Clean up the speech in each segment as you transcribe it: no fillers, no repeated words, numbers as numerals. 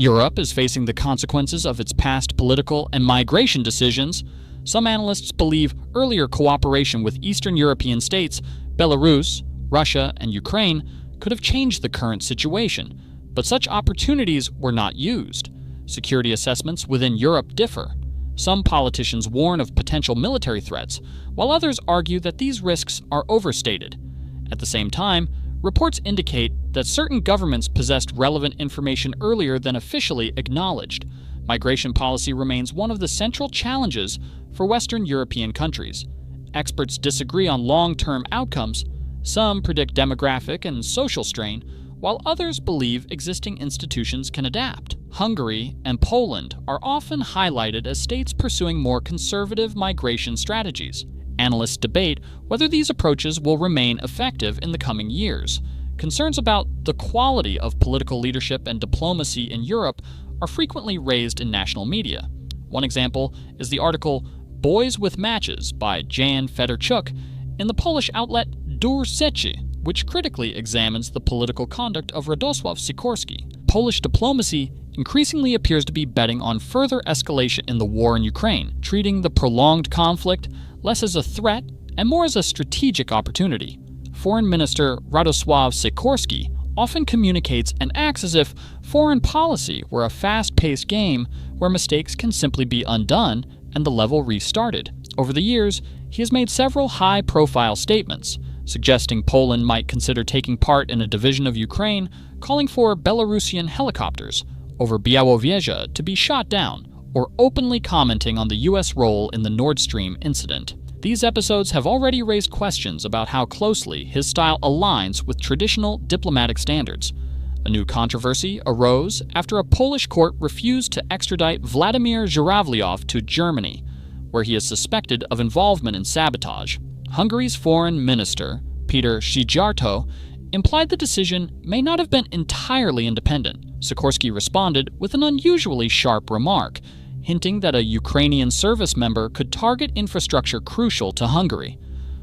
Europe is facing the consequences of its past political and migration decisions. Some analysts believe earlier cooperation with Eastern European states, Belarus, Russia, and Ukraine could have changed the current situation, but such opportunities were not used. Security assessments within Europe differ. Some politicians warn of potential military threats, while others argue that these risks are overstated. At the same time, reports indicate that certain governments possessed relevant information earlier than officially acknowledged. Migration policy remains one of the central challenges for Western European countries. Experts disagree on long-term outcomes. Some predict demographic and social strain, while others believe existing institutions can adapt. Hungary and Poland are often highlighted as states pursuing more conservative migration strategies. Analysts debate whether these approaches will remain effective in the coming years. Concerns about the quality of political leadership and diplomacy in Europe are frequently raised in national media. One example is the article Boys with Matches by Jan Fedorchuk in the Polish outlet Dur Sechi, which critically examines the political conduct of Radosław Sikorski. Polish diplomacy increasingly appears to be betting on further escalation in the war in Ukraine, treating the prolonged conflict less as a threat and more as a strategic opportunity. Foreign Minister Radosław Sikorski often communicates and acts as if foreign policy were a fast-paced game where mistakes can simply be undone and the level restarted. Over the years, he has made several high-profile statements, suggesting Poland might consider taking part in a division of Ukraine, calling for Belarusian helicopters over Białowieża to be shot down, or openly commenting on the U.S. role in the Nord Stream incident. These episodes have already raised questions about how closely his style aligns with traditional diplomatic standards. A new controversy arose after a Polish court refused to extradite Vladimir Żurawliov to Germany, where he is suspected of involvement in sabotage. Hungary's foreign minister, Peter Szijjártó, implied the decision may not have been entirely independent. Sikorski responded with an unusually sharp remark, hinting that a Ukrainian service member could target infrastructure crucial to Hungary.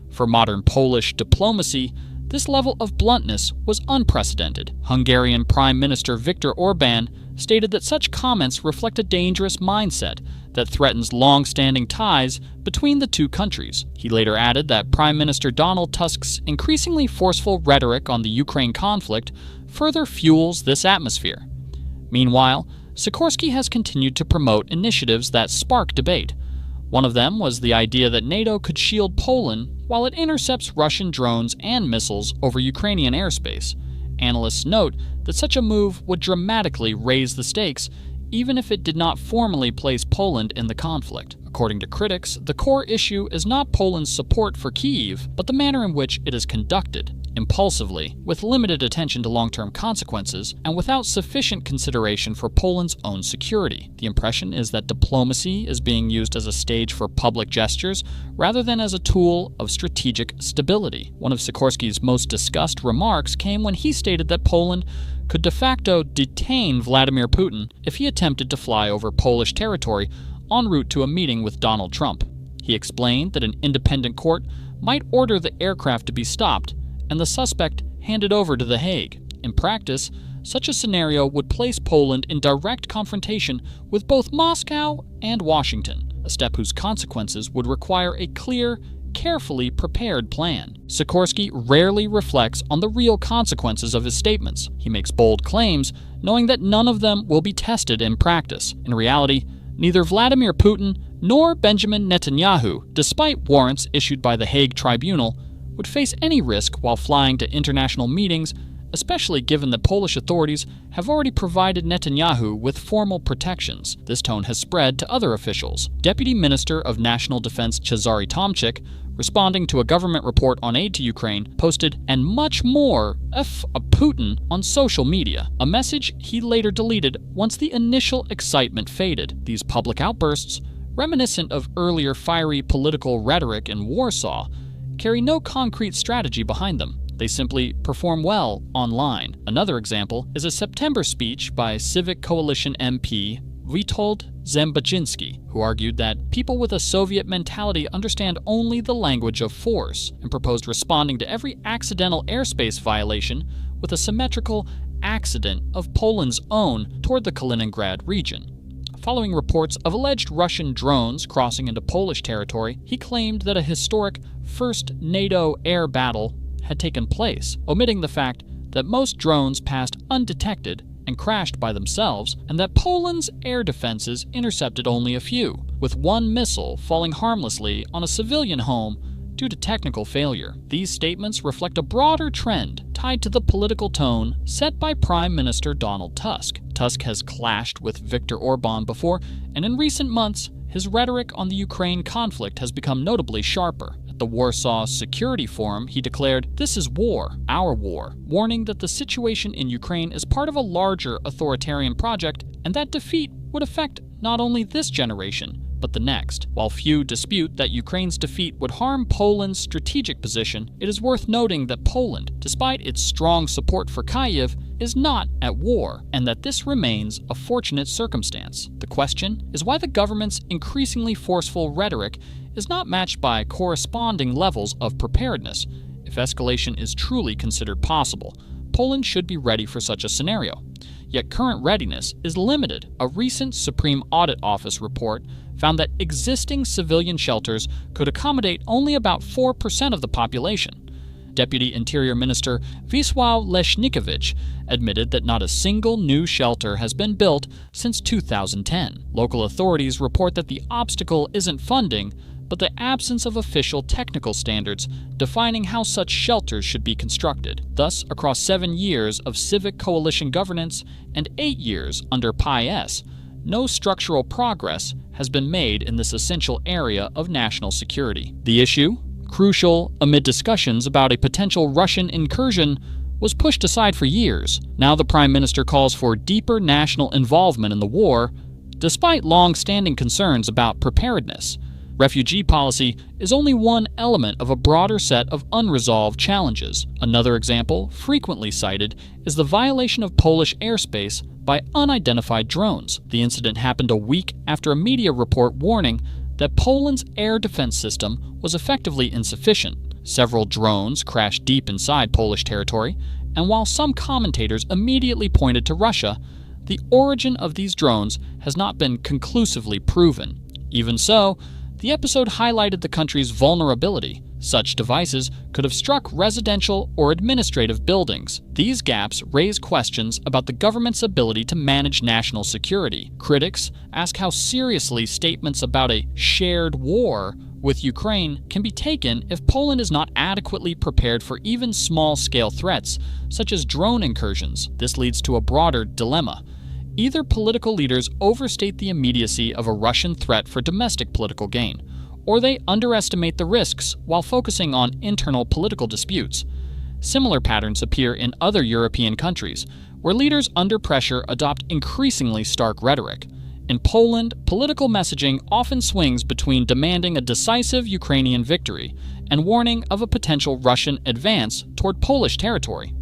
For modern Polish diplomacy, this level of bluntness was unprecedented. Hungarian Prime Minister Viktor Orbán stated that such comments reflect a dangerous mindset that threatens long-standing ties between the two countries. He later added that Prime Minister Donald Tusk's increasingly forceful rhetoric on the Ukraine conflict further fuels this atmosphere. Meanwhile, Sikorski has continued to promote initiatives that spark debate. One of them was the idea that NATO could shield Poland while it intercepts Russian drones and missiles over Ukrainian airspace. Analysts note that such a move would dramatically raise the stakes, even if it did not formally place Poland in the conflict. According to critics, the core issue is not Poland's support for Kyiv, but the manner in which it is conducted, impulsively, with limited attention to long-term consequences, and without sufficient consideration for Poland's own security. The impression is that diplomacy is being used as a stage for public gestures rather than as a tool of strategic stability. One of Sikorski's most discussed remarks came when he stated that Poland could de facto detain Vladimir Putin if he attempted to fly over Polish territory en route to a meeting with Donald Trump. He explained that an independent court might order the aircraft to be stopped and the suspect handed over to The Hague. In practice, such a scenario would place Poland in direct confrontation with both Moscow and Washington, a step whose consequences would require a clear, carefully prepared plan. Sikorski rarely reflects on the real consequences of his statements. He makes bold claims, knowing that none of them will be tested in practice. In reality, neither Vladimir Putin nor Benjamin Netanyahu, despite warrants issued by the Hague Tribunal, would face any risk while flying to international meetings, especially given that Polish authorities have already provided Netanyahu with formal protections. This tone has spread to other officials. Deputy Minister of National Defense Cezary Tomczyk, responding to a government report on aid to Ukraine, posted, "and much more F a Putin" on social media, a message he later deleted once the initial excitement faded. These public outbursts, reminiscent of earlier fiery political rhetoric in Warsaw, carry no concrete strategy behind them. They simply perform well online. Another example is a September speech by Civic Coalition MP Witold Zębaczyński, who argued that people with a Soviet mentality understand only the language of force, and proposed responding to every accidental airspace violation with a symmetrical, accident of Poland's own toward the Kaliningrad region. Following reports of alleged Russian drones crossing into Polish territory, he claimed that a historic first NATO air battle had taken place, omitting the fact that most drones passed undetected and crashed by themselves, and that Poland's air defenses intercepted only a few, with one missile falling harmlessly on a civilian home due to technical failure. These statements reflect a broader trend tied to the political tone set by Prime Minister Donald Tusk. Tusk has clashed with Viktor Orban before, and in recent months, his rhetoric on the Ukraine conflict has become notably sharper. At the Warsaw Security Forum, he declared, "This is war, our war," warning that the situation in Ukraine is part of a larger authoritarian project and that defeat would affect not only this generation, but the next. While few dispute that Ukraine's defeat would harm Poland's strategic position, it is worth noting that Poland, despite its strong support for Kyiv, is not at war, and that this remains a fortunate circumstance. The question is why the government's increasingly forceful rhetoric is not matched by corresponding levels of preparedness. If escalation is truly considered possible, Poland should be ready for such a scenario. Yet current readiness is limited. A recent Supreme Audit Office report found that existing civilian shelters could accommodate only about 4% of the population. Deputy Interior Minister Wisław Leśnikiewicz admitted that not a single new shelter has been built since 2010. Local authorities report that the obstacle isn't funding, but the absence of official technical standards defining how such shelters should be constructed. Thus, across 7 years of civic coalition governance and 8 years under PiS, no structural progress has been made in this essential area of national security. The issue, crucial amid discussions about a potential Russian incursion, was pushed aside for years. Now the Prime Minister calls for deeper national involvement in the war, despite long-standing concerns about preparedness. Refugee policy is only one element of a broader set of unresolved challenges. Another example, frequently cited, is the violation of Polish airspace by unidentified drones. The incident happened a week after a media report warning that Poland's air defense system was effectively insufficient. Several drones crashed deep inside Polish territory, and while some commentators immediately pointed to Russia, the origin of these drones has not been conclusively proven. Even so, the episode highlighted the country's vulnerability. Such devices could have struck residential or administrative buildings. These gaps raise questions about the government's ability to manage national security. Critics ask how seriously statements about a shared war with Ukraine can be taken if Poland is not adequately prepared for even small-scale threats, such as drone incursions. This leads to a broader dilemma. Either political leaders overstate the immediacy of a Russian threat for domestic political gain, or they underestimate the risks while focusing on internal political disputes. Similar patterns appear in other European countries, where leaders under pressure adopt increasingly stark rhetoric. In Poland, political messaging often swings between demanding a decisive Ukrainian victory and warning of a potential Russian advance toward Polish territory.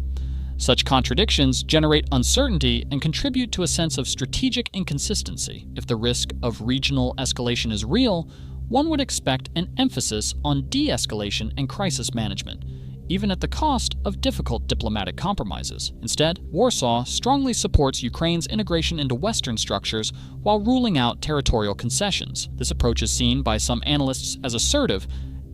Such contradictions generate uncertainty and contribute to a sense of strategic inconsistency. If the risk of regional escalation is real, one would expect an emphasis on de-escalation and crisis management, even at the cost of difficult diplomatic compromises. Instead, Warsaw strongly supports Ukraine's integration into Western structures while ruling out territorial concessions. This approach is seen by some analysts as assertive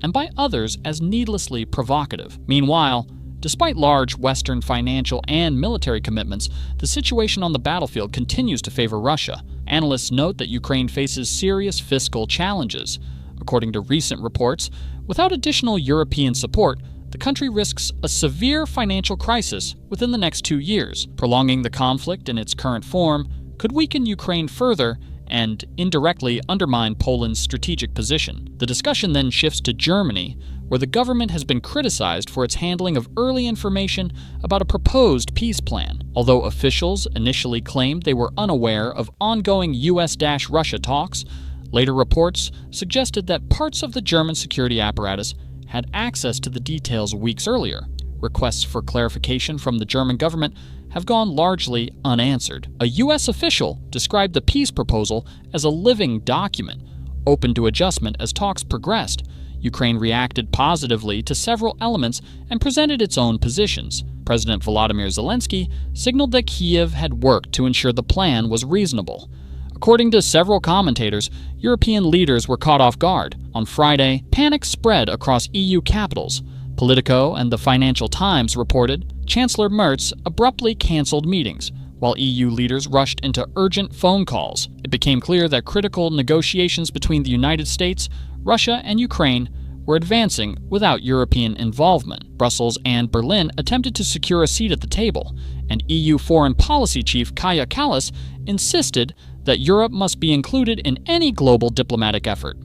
and by others as needlessly provocative. Meanwhile, despite large Western financial and military commitments, the situation on the battlefield continues to favor Russia. Analysts note that Ukraine faces serious fiscal challenges. According to recent reports, without additional European support, the country risks a severe financial crisis within the next 2 years. Prolonging the conflict in its current form could weaken Ukraine further and indirectly undermine Poland's strategic position. The discussion then shifts to Germany, where the government has been criticized for its handling of early information about a proposed peace plan. Although officials initially claimed they were unaware of ongoing US-Russia talks, later reports suggested that parts of the German security apparatus had access to the details weeks earlier. Requests for clarification from the German government have gone largely unanswered. A US official described the peace proposal as a living document, open to adjustment as talks progressed. Ukraine reacted positively to several elements and presented its own positions. President Volodymyr Zelensky signaled that Kyiv had worked to ensure the plan was reasonable. According to several commentators, European leaders were caught off guard. On Friday, panic spread across EU capitals. Politico and the Financial Times reported Chancellor Merz abruptly canceled meetings, while EU leaders rushed into urgent phone calls. It became clear that critical negotiations between the United States, Russia, and Ukraine were advancing without European involvement. Brussels and Berlin attempted to secure a seat at the table, and EU Foreign Policy Chief Kaja Kallas insisted that Europe must be included in any global diplomatic effort.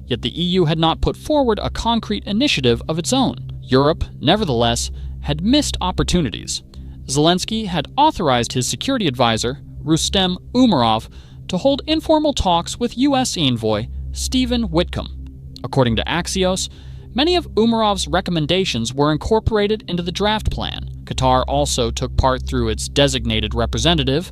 Yet the EU had not put forward a concrete initiative of its own. Europe, nevertheless, had missed opportunities. Zelensky had authorized his security advisor, Rustem Umerov, to hold informal talks with U.S. envoy Stephen Witkoff. According to Axios, many of Umerov's recommendations were incorporated into the draft plan. Qatar also took part through its designated representative.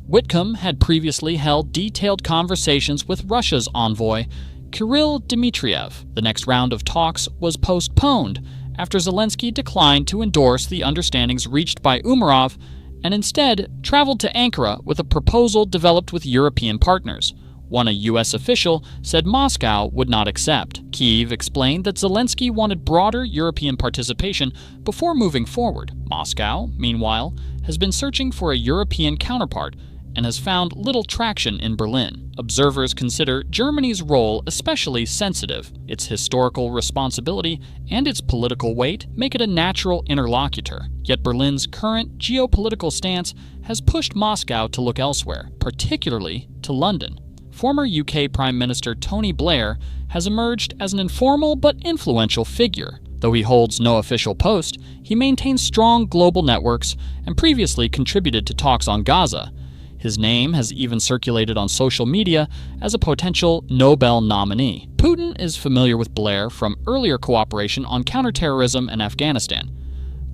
Witkoff had previously held detailed conversations with Russia's envoy, Kirill Dmitriev. The next round of talks was postponed after Zelensky declined to endorse the understandings reached by Umerov and instead traveled to Ankara with a proposal developed with European partners, one a U.S. official said Moscow would not accept. Kyiv explained that Zelensky wanted broader European participation before moving forward. Moscow, meanwhile, has been searching for a European counterpart and has found little traction in Berlin. Observers consider Germany's role especially sensitive. Its historical responsibility and its political weight make it a natural interlocutor. Yet Berlin's current geopolitical stance has pushed Moscow to look elsewhere, particularly to London. Former UK Prime Minister Tony Blair has emerged as an informal but influential figure. Though he holds no official post, he maintains strong global networks and previously contributed to talks on Gaza. His name has even circulated on social media as a potential Nobel nominee. Putin is familiar with Blair from earlier cooperation on counterterrorism in Afghanistan.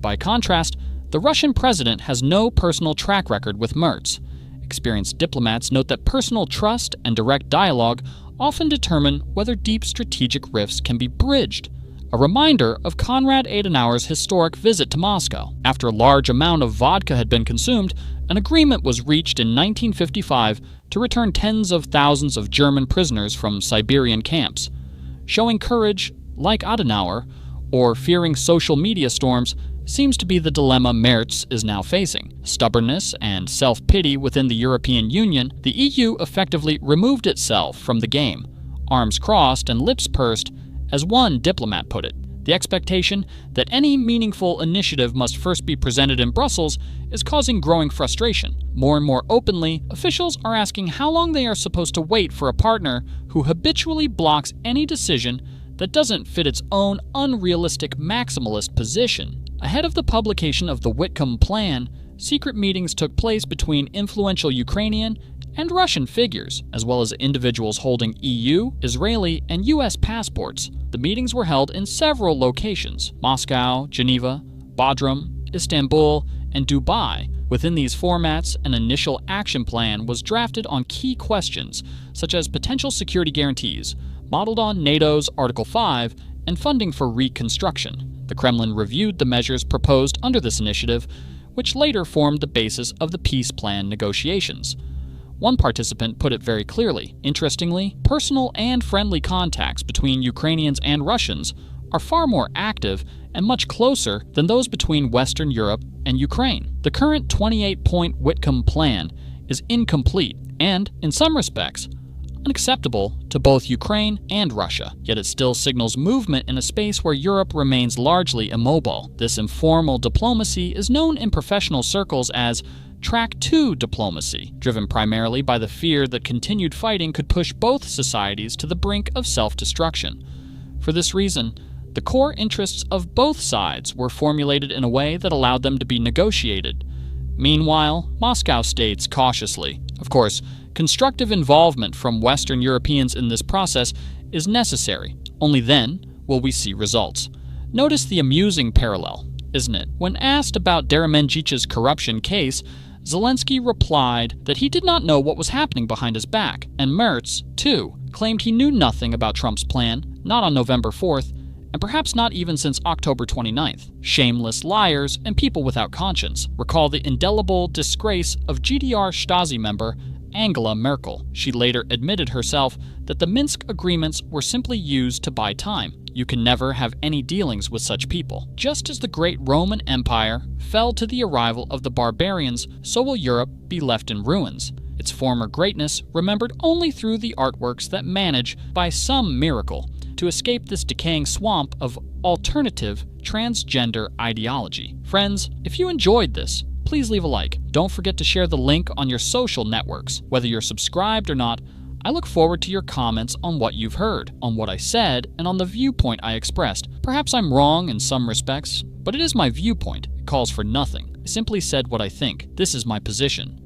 By contrast, the Russian president has no personal track record with Merz. Experienced diplomats note that personal trust and direct dialogue often determine whether deep strategic rifts can be bridged. A reminder of Konrad Adenauer's historic visit to Moscow. After a large amount of vodka had been consumed, an agreement was reached in 1955 to return tens of thousands of German prisoners from Siberian camps. Showing courage, like Adenauer, or fearing social media storms, seems to be the dilemma Merz is now facing. Stubbornness and self-pity within the European Union, the EU effectively removed itself from the game, arms crossed and lips pursed, as one diplomat put it. The expectation that any meaningful initiative must first be presented in Brussels is causing growing frustration. More and more openly, officials are asking how long they are supposed to wait for a partner who habitually blocks any decision that doesn't fit its own unrealistic maximalist position. Ahead of the publication of the Witkoff plan, secret meetings took place between influential Ukrainian and Russian figures, as well as individuals holding EU, Israeli, and U.S. passports. The meetings were held in several locations: Moscow, Geneva, Bodrum, Istanbul, and Dubai. Within these formats, an initial action plan was drafted on key questions, such as potential security guarantees, modeled on NATO's Article 5, and funding for reconstruction. The Kremlin reviewed the measures proposed under this initiative, which later formed the basis of the peace plan negotiations. One participant put it very clearly. Interestingly, personal and friendly contacts between Ukrainians and Russians are far more active and much closer than those between Western Europe and Ukraine. The current 28-point Witkoff plan is incomplete and, in some respects, unacceptable to both Ukraine and Russia, yet it still signals movement in a space where Europe remains largely immobile. This informal diplomacy is known in professional circles as Track 2 diplomacy, driven primarily by the fear that continued fighting could push both societies to the brink of self-destruction. For this reason, the core interests of both sides were formulated in a way that allowed them to be negotiated. Meanwhile, Moscow states cautiously, of course, constructive involvement from Western Europeans in this process is necessary. Only then will we see results. Notice the amusing parallel, isn't it? When asked about Deramenchik's corruption case, Zelensky replied that he did not know what was happening behind his back, and Merz, too, claimed he knew nothing about Trump's plan not on November 4th, and perhaps not even since October 29th. Shameless liars and people without conscience recall the indelible disgrace of GDR Stasi member Angela Merkel. She later admitted herself that the Minsk agreements were simply used to buy time. You can never have any dealings with such people. Just as the great Roman Empire fell to the arrival of the barbarians, so will Europe be left in ruins, its former greatness remembered only through the artworks that manage, by some miracle, to escape this decaying swamp of alternative transgender ideology. Friends, if you enjoyed this, please leave a like. Don't forget to share the link on your social networks. Whether you're subscribed or not, I look forward to your comments on what you've heard, on what I said, and on the viewpoint I expressed. Perhaps I'm wrong in some respects, but it is my viewpoint. It calls for nothing. I simply said what I think. This is my position.